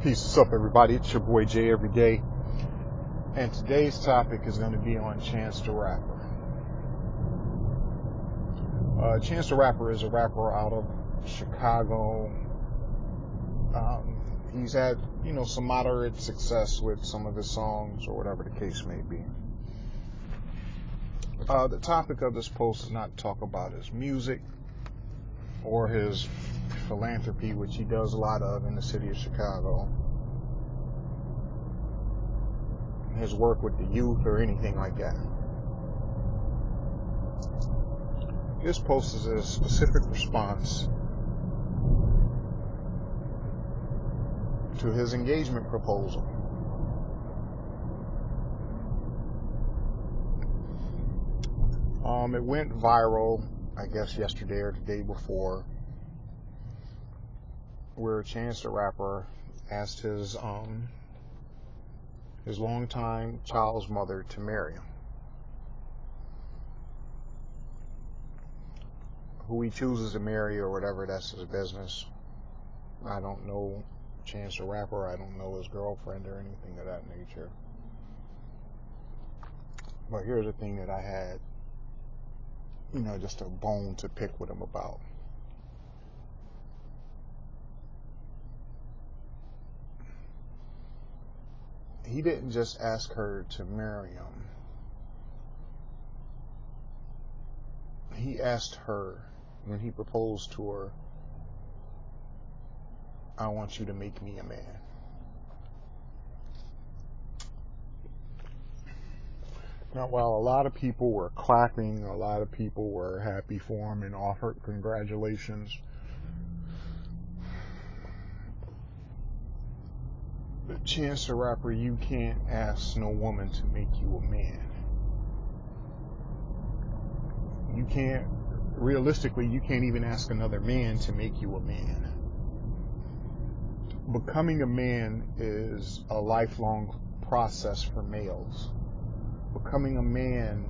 Peace, what's up everybody? It's your boy Jay Everyday, and today's topic is going to be on Chance the Rapper. Chance the Rapper is a rapper out of Chicago. He's had, some moderate success with some of his songs or whatever the case may be. The topic of this post is not to talk about his music or his philanthropy, which he does a lot of in the city of Chicago, his work with the youth or anything like that. This post is a specific response to his engagement proposal. It went viral, I guess yesterday or the day before, where Chance the Rapper asked his longtime child's mother to marry him. Who he chooses to marry or whatever, that's his business. I don't know Chance the Rapper. I don't know his girlfriend or anything of that nature. But here's the thing that I had, just a bone to pick with him about. He didn't just ask her to marry him. He asked her, when he proposed to her, I want you to make me a man. Now, while a lot of people were clapping, a lot of people were happy for him and offered congratulations, but Chance the Rapper, you can't ask no woman to make you a man. You can't, realistically, you can't even ask another man to make you a man. Becoming a man is a lifelong process for males. Becoming a man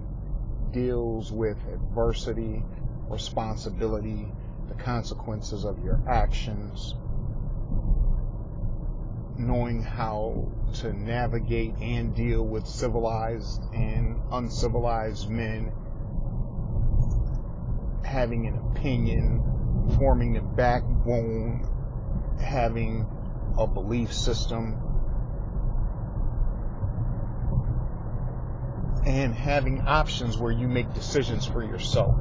deals with adversity, responsibility, the consequences of your actions, knowing how to navigate and deal with civilized and uncivilized men, having an opinion, forming a backbone, having a belief system, and having options where you make decisions for yourself.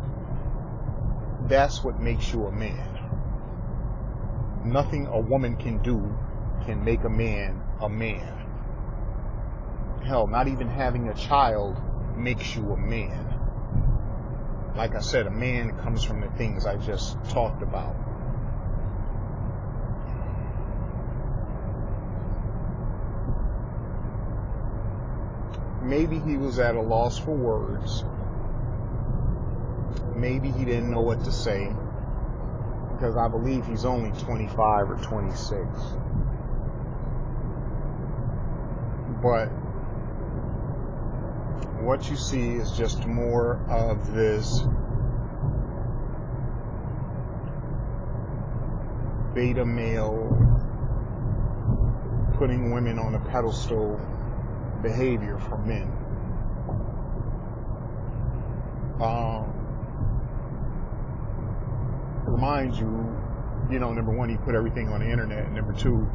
That's what makes you a man. Nothing a woman can do can make a man a man. Hell, not even having a child makes you a man. Like I said, a man comes from the things I just talked about. Maybe he was at a loss for words. Maybe he didn't know what to say, because I believe he's only 25 or 26. But what you see is just more of this beta male putting women on a pedestal behavior from men. Remind you, number one, he put everything on the internet, and number two,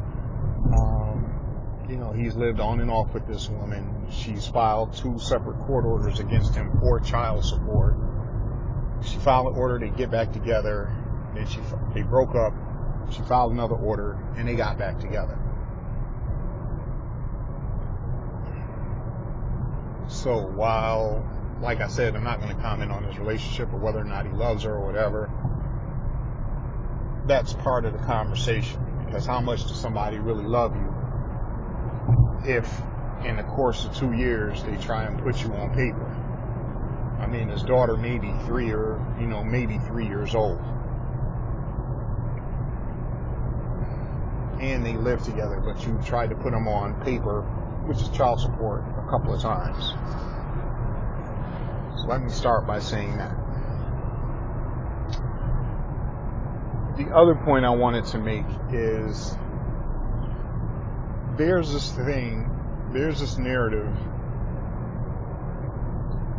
he's lived on and off with this woman. She's filed 2 separate court orders against him for child support. She filed an order to get back together, then they broke up. She filed another order, and they got back together. So while, like I said, I'm not going to comment on his relationship or whether or not he loves her or whatever, that's part of the conversation. Because how much does somebody really love you if in the course of 2 years they try and put you on paper? I mean, his daughter may be 3 years old. And they live together, but you tried to put them on paper, which is child support, a couple of times. So let me start by saying that. The other point I wanted to make is there's this narrative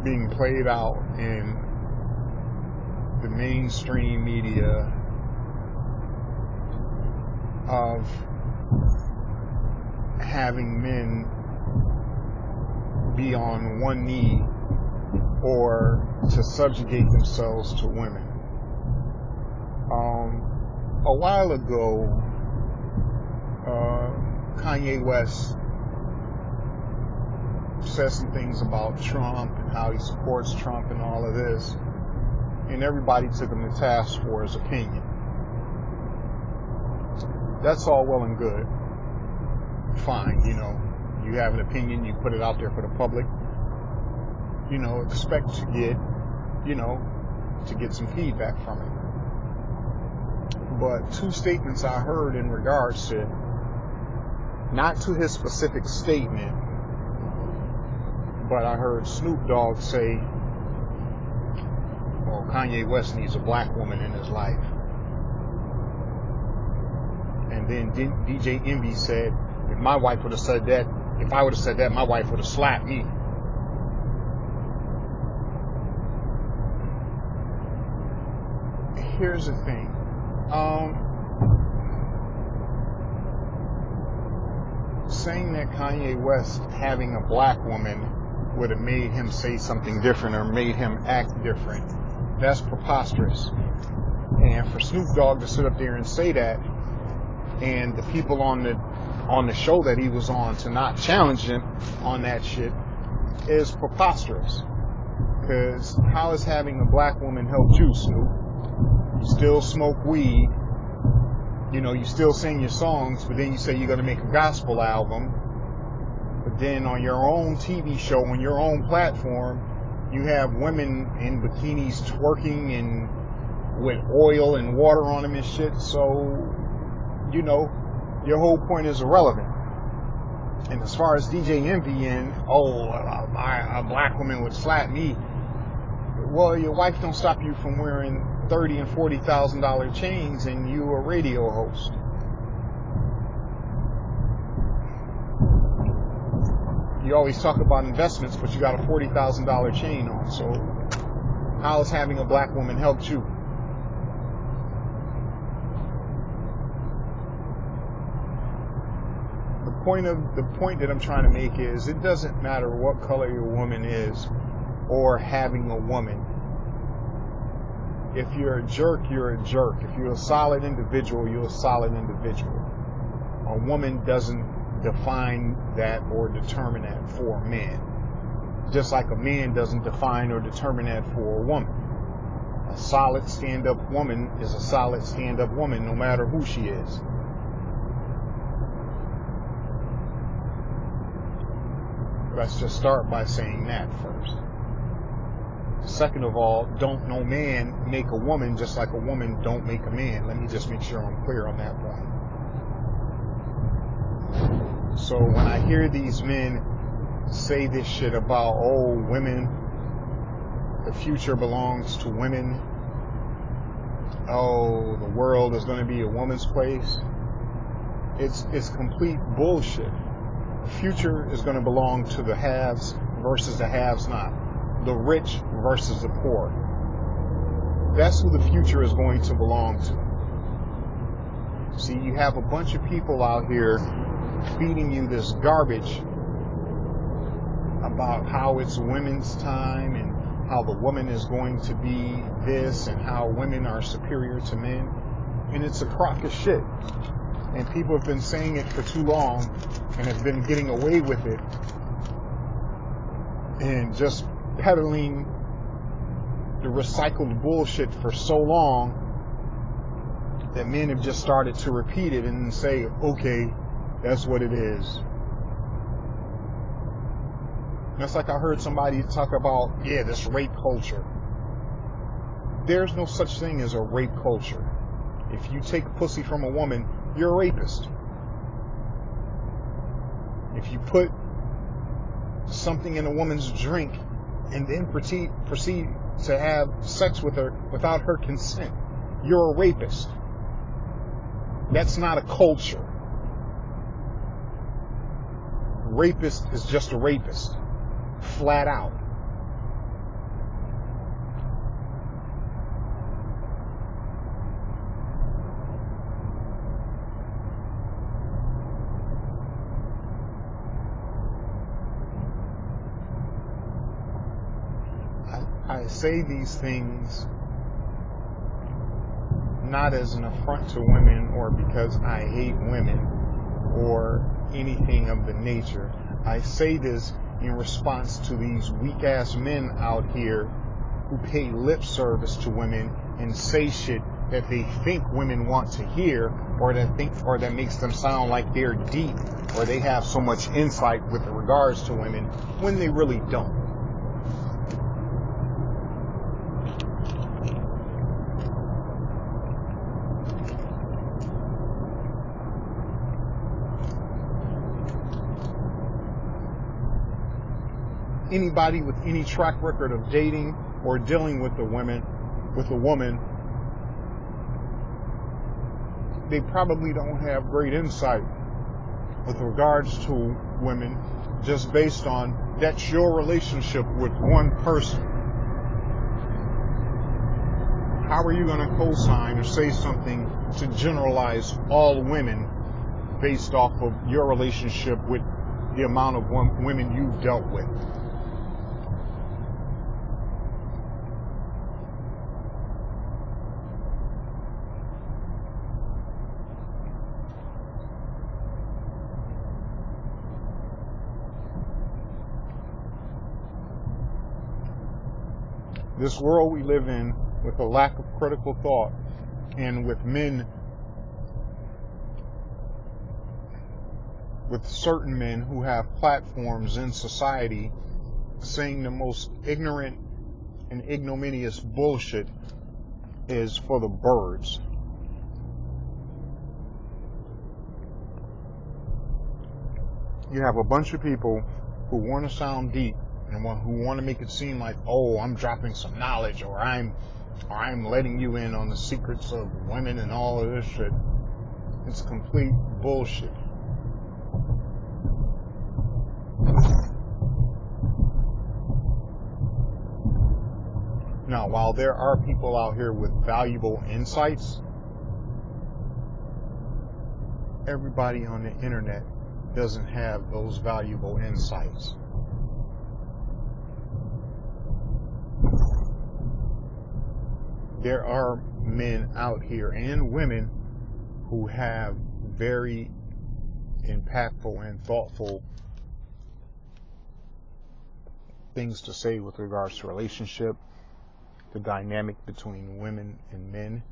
being played out in the mainstream media of having men be on one knee or to subjugate themselves to women. A while ago, Kanye West said some things about Trump and how he supports Trump and all of this, and everybody took him to task for his opinion. That's all well and good. Fine, you have an opinion, you put it out there for the public, expect to get some feedback from it. But two statements I heard in regards to, not to his specific statement, but I heard Snoop Dogg say, well, Kanye West needs a black woman in his life. And then DJ Envy said, if I would have said that, my wife would have slapped me. Here's the thing. Saying that Kanye West having a black woman would have made him say something different or made him act different, that's preposterous. And for Snoop Dogg to sit up there and say that, and the people on the show that he was on to not challenge him on that shit, is preposterous. Because how has having a black woman helped you, Snoop? You still smoke weed, you still sing your songs, but then you say you're going to make a gospel album. But then on your own TV show, on your own platform, you have women in bikinis twerking and with oil and water on them and shit. So, your whole point is irrelevant. And as far as DJ Envy and, a black woman would slap me. Well, your wife don't stop you from wearing $30,000 and $40,000 chains and you a radio host. You always talk about investments, but you got a $40,000 chain on. So how has having a black woman helped you? The point that I'm trying to make is, it doesn't matter what color your woman is or having a woman. If you're a jerk, you're a jerk. If you're a solid individual, you're a solid individual. A woman doesn't define that or determine that for a man. Just like a man doesn't define or determine that for a woman. A solid stand-up woman is a solid stand-up woman no matter who she is. Let's just start by saying that first. Second of all, don't no man make a woman just like a woman don't make a man. Let me just make sure I'm clear on that point. So when I hear these men say this shit about, women, the future belongs to women, the world is going to be a woman's place, it's complete bullshit. The future is going to belong to the haves versus the haves not. The rich versus the poor. That's who the future is going to belong to. See, you have a bunch of people out here feeding you this garbage about how it's women's time and how the woman is going to be this and how women are superior to men. And it's a crock of shit. And people have been saying it for too long and have been getting away with it and just peddling the recycled bullshit for so long that men have just started to repeat it and say, okay, that's what it is. That's like I heard somebody talk about, this rape culture. There's no such thing as a rape culture. If you take pussy from a woman, you're a rapist. If you put something in a woman's drink and then proceed to have sex with her without her consent, you're a rapist. That's not a culture. rapist is just a rapist, flat out. I say these things not as an affront to women or because I hate women or anything of the nature. I say this in response to these weak-ass men out here who pay lip service to women and say shit that they think women want to hear, or that makes them sound like they're deep or they have so much insight with regards to women when they really don't. Anybody with any track record of dating or dealing with a woman, they probably don't have great insight with regards to women, just based on that's your relationship with one person. How are you going to co-sign or say something to generalize all women based off of your relationship with the amount of women you've dealt with? This world we live in, with a lack of critical thought, and with certain men who have platforms in society saying the most ignorant and ignominious bullshit, is for the birds. You have a bunch of people who want to sound deep and who want to make it seem like, oh, I'm dropping some knowledge, or I'm letting you in on the secrets of women and all of this shit. It's complete bullshit. Now, while there are people out here with valuable insights, everybody on the internet doesn't have those valuable insights. There are men out here and women who have very impactful and thoughtful things to say with regards to relationship, the dynamic between women and men,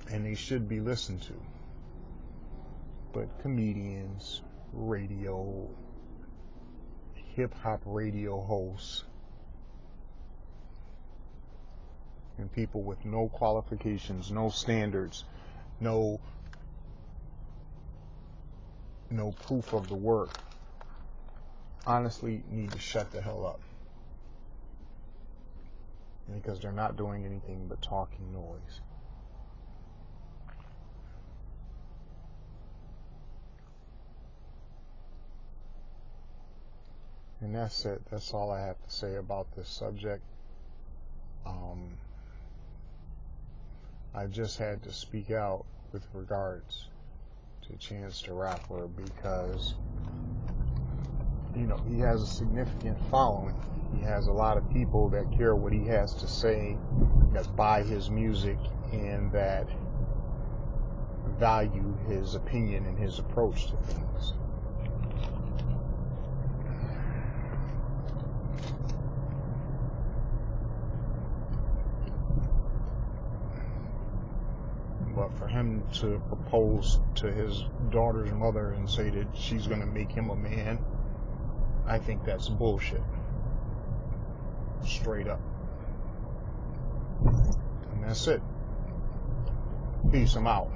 and they should be listened to. But comedians, radio, hip-hop radio hosts, and people with no qualifications, no standards, no proof of the work, honestly need to shut the hell up, because they're not doing anything but talking noise. And that's it. That's all I have to say about this subject. I just had to speak out with regards to Chance the Rapper because, he has a significant following. He has a lot of people that care what he has to say, that buy his music, and that value his opinion and his approach to things. But for him to propose to his daughter's mother and say that she's going to make him a man, I think that's bullshit. Straight up. And that's it. Peace. I'm out.